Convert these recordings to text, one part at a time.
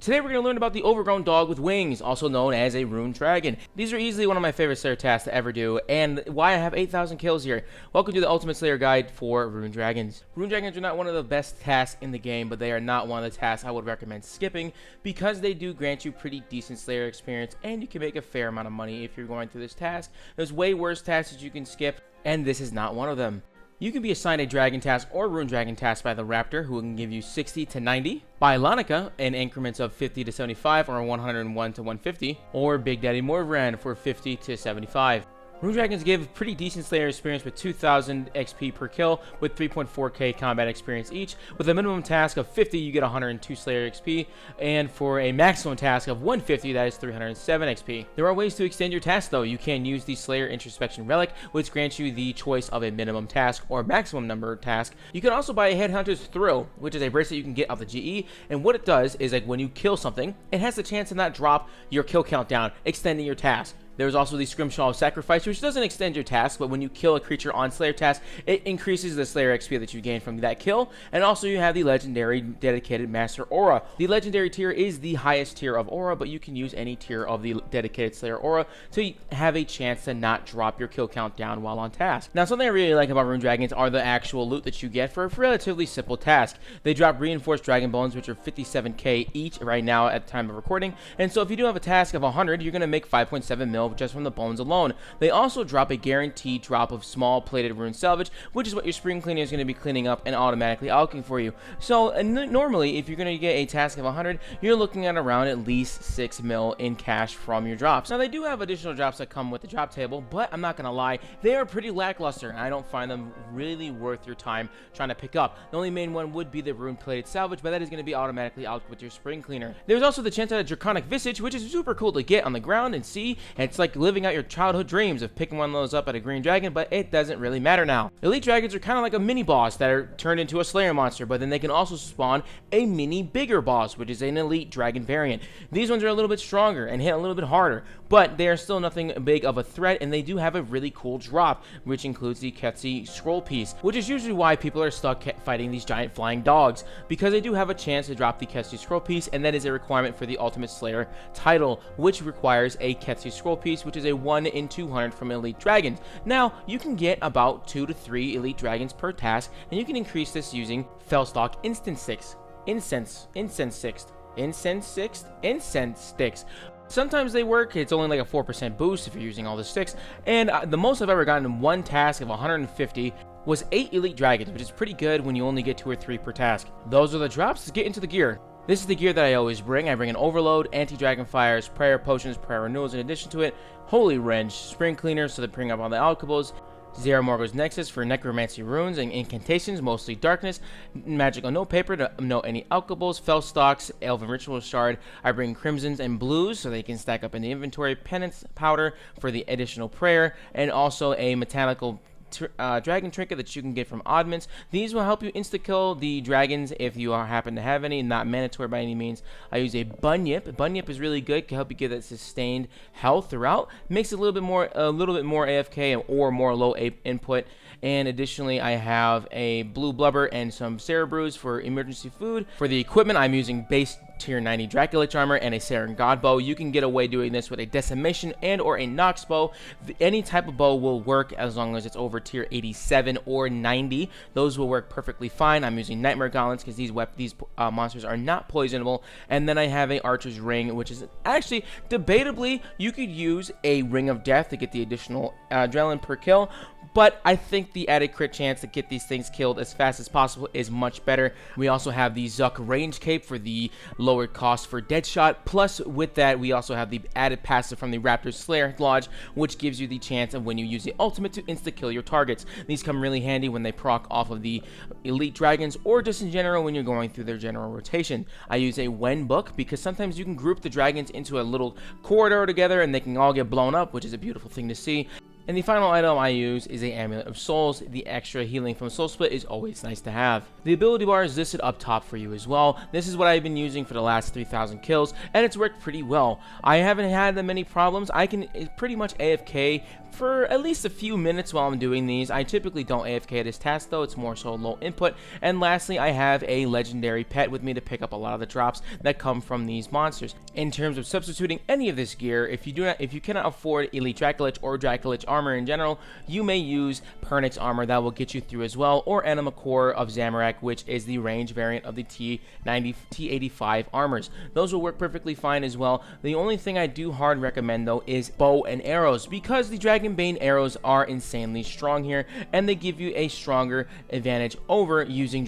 Today we're going to learn about the overgrown dog with wings, also known as a rune dragon. These are easily one of my favorite Slayer tasks to ever do, and why I have 8,000 kills here. Welcome to the Ultimate Slayer Guide for Rune Dragons. Rune Dragons are not one of the best tasks in the game, but they are not one of the tasks I would recommend skipping, because they do grant you pretty decent Slayer experience, and you can make a fair amount of money if you're going through this task. There's way worse tasks that you can skip, and this is not one of them. You can be assigned a dragon task or rune dragon task by the Raptor, who can give you 60 to 90, by Lanika in increments of 50 to 75 or 101 to 150, or Big Daddy Morvran for 50 to 75. Rune Dragons give pretty decent Slayer experience with 2,000 XP per kill with 3.4k combat experience each. With a minimum task of 50, you get 102 Slayer XP, and for a maximum task of 150, that is 307 XP. There are ways to extend your task though. You can use the Slayer Introspection Relic, which grants you the choice of a minimum task or maximum number of tasks. You can also buy a Headhunter's Thrill, which is a bracelet you can get off the GE, and what it does is, like, when you kill something, it has the chance to not drop your kill count down, extending your task. There's also the Scrimshaw of Sacrifice, which doesn't extend your task, but when you kill a creature on Slayer task, it increases the Slayer XP that you gain from that kill. And also you have the Legendary Dedicated Master Aura. The Legendary tier is the highest tier of Aura, but you can use any tier of the Dedicated Slayer Aura to have a chance to not drop your kill count down while on task. Now, something I really like about Rune Dragons are the actual loot that you get for a relatively simple task. They drop Reinforced Dragon Bones, which are 57k each right now at the time of recording. And so if you do have a task of 100, you're going to make 5.7 mil just from the bones alone. They also drop a guaranteed drop of small plated rune salvage, which is what your spring cleaner is going to be cleaning up and automatically alching for you. So normally, if you're going to get a task of 100, you're looking at around at least 6 mil in cash from your drops. Now, they do have additional drops that come with the drop table, but I'm not going to lie, they are pretty lackluster, and I don't find them really worth your time trying to pick up. The only main one would be the rune plated salvage, but that is going to be automatically out with your spring cleaner. There's also the chance at a draconic visage, which is super cool to get on the ground and see, and it's like living out your childhood dreams of picking one of those up at a green dragon, but it doesn't really matter now. Elite dragons are kind of like a mini boss that are turned into a Slayer monster, but then they can also spawn a mini bigger boss, which is an elite dragon variant. These ones are a little bit stronger and hit a little bit harder, but they are still nothing big of a threat, and they do have a really cool drop, which includes the Ketsi scroll piece, which is usually why people are stuck fighting these giant flying dogs, because they do have a chance to drop the Ketsi scroll piece, and that is a requirement for the Ultimate Slayer title, which requires a Ketsi scroll piece, which is a 1 in 200 from elite dragons. Now, you can get about 2 to 3 elite dragons per task, and you can increase this using Fellstock Incense Sticks. Sometimes they work. It's only like a 4% boost if you're using all the sticks, and the most I've ever gotten in one task of 150 was 8 elite dragons, which is pretty good when you only get 2 or 3 per task. Those are the drops. Let's get into the gear. This is the gear that I always bring. I bring an Overload, Anti-Dragon Fires, Prayer Potions, Prayer Renewals in addition to it, Holy Wrench, Spring Cleaner so they bring up all the alchables, Zero Morgo's Nexus for Necromancy runes and incantations, mostly darkness, Magical Note Paper to note any alchables, Fellstocks, Elven Ritual Shard. I bring Crimsons and Blues so they can stack up in the inventory, Penance Powder for the additional prayer, and also a Metallical dragon trinket that you can get from oddments. These will help you insta-kill the dragons if you happen to have any, not mandatory by any means. I use a Bunyip. Bunyip is really good, can help you get that sustained health throughout. Makes it a little bit more AFK or more low input. And additionally, I have a Blue Blubber and some Cerebrews for emergency food. For the equipment, I'm using base tier 90 Draculich armor and a Saren God bow. You can get away doing this with a Decimation and or a Nox bow. Any type of bow will work as long as it's over tier 87 or 90. Those will work perfectly fine. I'm using Nightmare Gauntlets because these monsters are not poisonable. And then I have a Archer's Ring, which is actually, debatably, you could use a Ring of Death to get the additional adrenaline per kill. But I think the added crit chance to get these things killed as fast as possible is much better. We also have the Zuck Range Cape for the lower cost for Deadshot. Plus, with that, we also have the added passive from the Raptor Slayer Lodge, which gives you the chance of when you use the ultimate to insta-kill your targets. These come really handy when they proc off of the elite dragons or just in general when you're going through their general rotation. I use a Wen book because sometimes you can group the dragons into a little corridor together and they can all get blown up, which is a beautiful thing to see. And the final item I use is a Amulet of Souls. The extra healing from Soul Split is always nice to have. The ability bar is listed up top for you as well. This is what I've been using for the last 3,000 kills, and it's worked pretty well. I haven't had that many problems. I can pretty much AFK for at least a few minutes while I'm doing these. I typically don't AFK this task though, it's more so low input. And lastly, I have a legendary pet with me to pick up a lot of the drops that come from these monsters. In terms of substituting any of this gear, if you cannot afford Elite Dracolich or Dracolich armor in general, you may use Pernix armor that will get you through as well, or Anima Core of Zamorak, which is the range variant of the T85 armors. Those will work perfectly fine as well. The only thing I do hard recommend though is bow and arrows, because the Dragonbane arrows are insanely strong here, and they give you a stronger advantage over using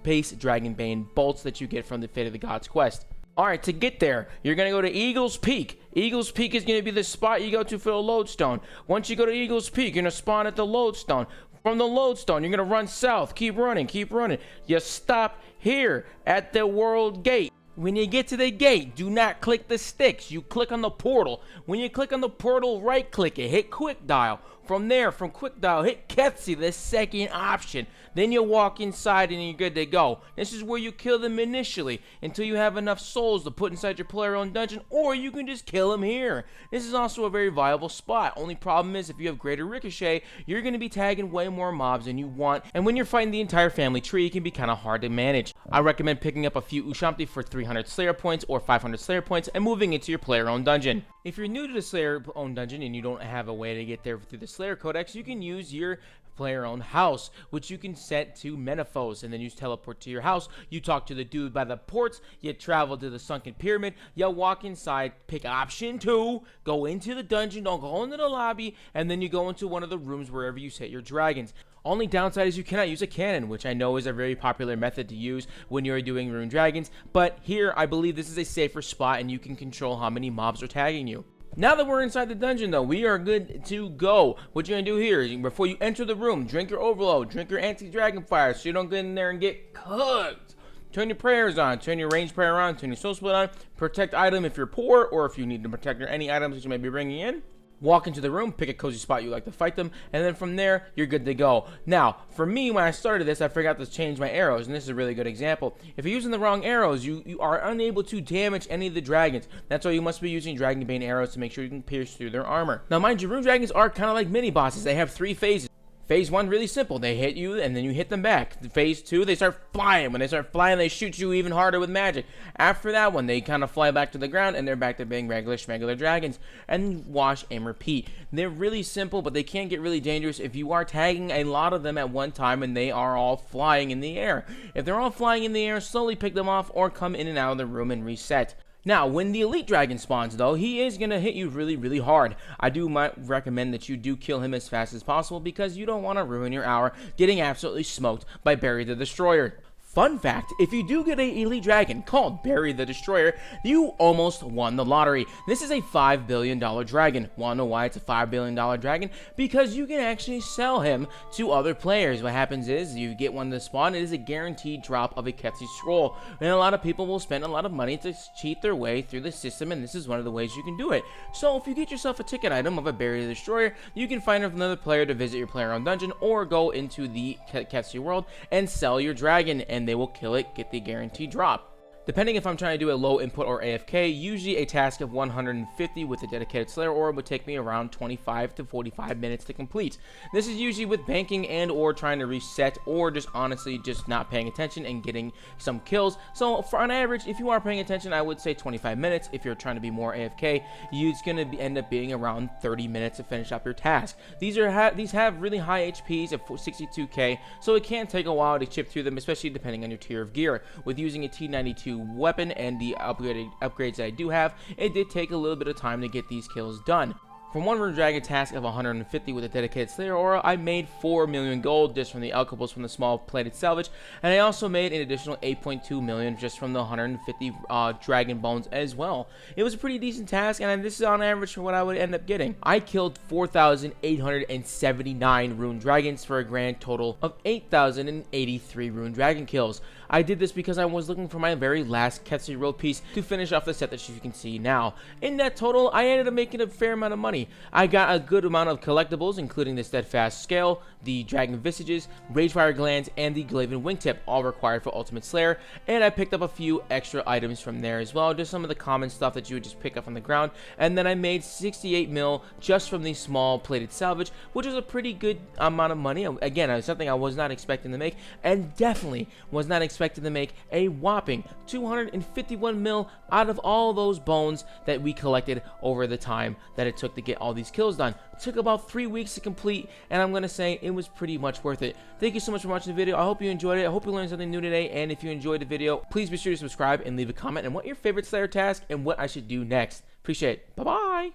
base Dragonbane bolts that you get from the Fate of the Gods quest. Alright, to get there, you're going to go to Eagle's Peak. Eagle's Peak is going to be the spot you go to for the lodestone. Once you go to Eagle's Peak, you're going to spawn at the lodestone. From the lodestone, you're going to run south. Keep running, keep running. You stop here at the world gate. When you get to the gate, do not click the sticks. You click on the portal. When you click on the portal, right click it. Hit quick dial. From there, from quick dial, hit Ketsi, the second option. Then you walk inside and you're good to go. This is where you kill them initially until you have enough souls to put inside your player-owned dungeon, or you can just kill them here. This is also a very viable spot. Only problem is if you have greater ricochet, you're going to be tagging way more mobs than you want, and when you're fighting the entire family tree, it can be kind of hard to manage. I recommend picking up a few Ushamti for 300 Slayer points or 500 Slayer points and moving into your player-owned dungeon. If you're new to the Slayer-owned dungeon and you don't have a way to get there through the Slayer Codex, you can use your player-owned house, which you can set to Menaphos, and then you teleport to your house. You talk to the dude by the ports, you travel to the sunken pyramid, you walk inside, pick option 2, go into the dungeon, don't go into the lobby, and then you go into one of the rooms wherever you set your dragons. Only downside is you cannot use a cannon, which I know is a very popular method to use when you're doing rune dragons, but here I believe this is a safer spot and you can control how many mobs are tagging you. Now that we're inside the dungeon though, we are good to go. What you're going to do here is, before you enter the room, drink your overload, drink your anti-dragon fire so you don't get in there and get cooked. Turn your prayers on, turn your range prayer on, turn your soul split on, protect item if you're poor or if you need to protect any items that you may be bringing in. Walk into the room, pick a cozy spot you like to fight them, and then from there, you're good to go. Now, for me, when I started this, I forgot to change my arrows, and this is a really good example. If you're using the wrong arrows, you are unable to damage any of the dragons. That's why you must be using Dragonbane arrows to make sure you can pierce through their armor. Now, mind you, rune dragons are kind of like mini bosses. They have 3 phases. Phase 1, really simple. They hit you, and then you hit them back. Phase 2, they start flying. When they start flying, they shoot you even harder with magic. After that one, they kind of fly back to the ground, and they're back to being regular dragons. And wash and repeat. They're really simple, but they can get really dangerous if you are tagging a lot of them at one time, and they are all flying in the air. If they're all flying in the air, slowly pick them off, or come in and out of the room and reset. Now, when the elite dragon spawns, though, he is going to hit you really hard. I might recommend that you do kill him as fast as possible because you don't want to ruin your hour getting absolutely smoked by Barry the Destroyer. Fun fact, if you do get a elite dragon called Barry the Destroyer, you almost won the lottery. This is a $5 billion dragon. Want to know why it's a $5 billion dragon? Because you can actually sell him to other players. What happens is, you get one to spawn, it is a guaranteed drop of a Ketsi scroll. And a lot of people will spend a lot of money to cheat their way through the system, and this is one of the ways you can do it. So if you get yourself a ticket item of a Barry the Destroyer, you can find another player to visit your player-owned dungeon, or go into the Ketsi world and sell your dragon, and they will kill it, get the guaranteed drop. Depending if I'm trying to do a low input or AFK, usually a task of 150 with a dedicated Slayer Orb would take me around 25 to 45 minutes to complete. This is usually with banking and or trying to reset, or just honestly just not paying attention and getting some kills. So for on average, if you are paying attention, I would say 25 minutes. If you're trying to be more AFK, it's going to end up being around 30 minutes to finish up your task. These have really high HPs of 62k, so it can take a while to chip through them, especially depending on your tier of gear. With using a T92 weapon and the upgrades that I do have, it did take a little bit of time to get these kills done. From one rune dragon task of 150 with a dedicated Slayer Aura, I made 4 million gold just from the alchables from the small plated salvage, and I also made an additional 8.2 million just from the 150 dragon bones as well. It was a pretty decent task, and this is on average for what I would end up getting. I killed 4,879 rune dragons for a grand total of 8,083 rune dragon kills. I did this because I was looking for my very last Ketsu Road piece to finish off the set that you can see now. In that total, I ended up making a fair amount of money. I got a good amount of collectibles, including the Steadfast Scale, the Dragon Visages, Ragefire Glands, and the Glaven Wingtip, all required for Ultimate Slayer, and I picked up a few extra items from there as well, just some of the common stuff that you would just pick up on the ground, and then I made 68 mil just from the small plated salvage, which was a pretty good amount of money. Again, it was something I was not expecting to make, and definitely was not expecting to make a whopping 251 mil out of all those bones that we collected over the time that it took to get all these kills done. It took about 3 weeks to complete, and I'm gonna say it was pretty much worth it. Thank you so much for watching the video. I hope you enjoyed it. I hope you learned something new today, and if you enjoyed the video, please be sure to subscribe and leave a comment on what your favorite Slayer task and what I should do next. Appreciate it. Bye bye.